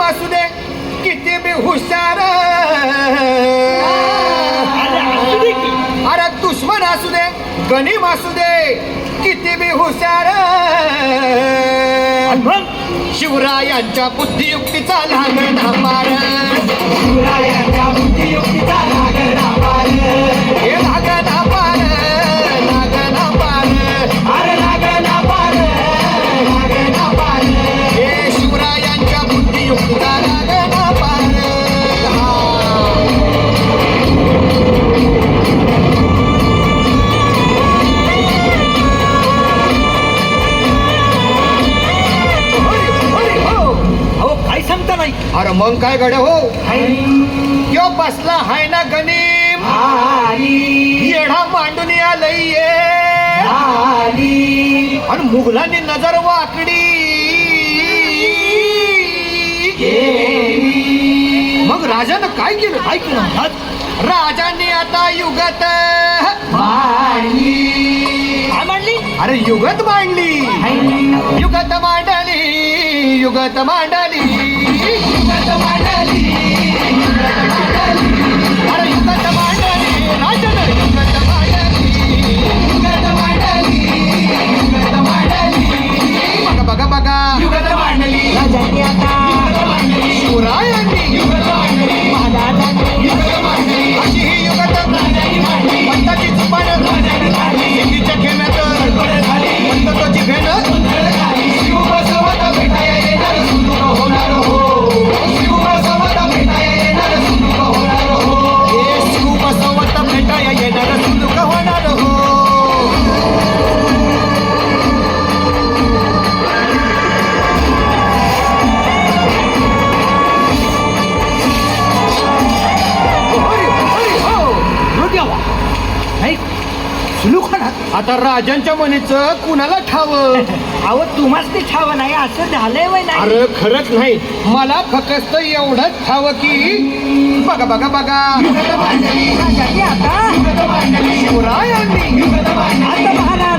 असू दे किती बी हुशार, अरे दुश्मन असू दे गनीम असू दे किती बी हुशार, शिवरायांच्या बुद्धियुक्तीचा लागणा पार, शिवरायांच्या बुद्धियुक्तीचा लागणा पार, हे लागणा पार, लागणा पार, अरे लागणा पार, लागणा पार, हे शिवरायांच्या बुद्धियुक्तीचा लागणा पार. अरे मग काय गड हो यो बसला हाय ना गनीम येढा मांडून आलंय आणि मुघलांनी नजर वाकडी, मग राजानं काय केलं? ऐक ना, राजांनी आता युगत मांडली, अरे युगत मांडली, युगत मांडली, युगत मांडली, युगत मांडली, अरे युगत मांडली, राजानं युगत मांडली, युगत मांडली, युगत मांडली, बघा बघा बघा युगत मांडली, राजांनी आता शिवरायांनी युगत मांडली, महाराजांनी युगत मांडली, अशी ही युगत मांडली, पंताची चुपाड हिंदीच्या खेळण्यात पंततोची भेट, शिव बसवता भेटाया येणार सुंदर होणार हो, शिव बसवता भेटाया येणार सुंदर होणार हो, हे शिव बसवता भेटाया येणार सुंदर होणार हो. आता राजांच्या मनीचं कुणाला ठावं? अहो तुम्हाच ते ठाव नाही असं झालंय वय नाही. अरे खरंच नाही, मला फक्त एवढंच ठावं की बघा बघा बघा राजांनी आता शिवरायांनी आता महाराज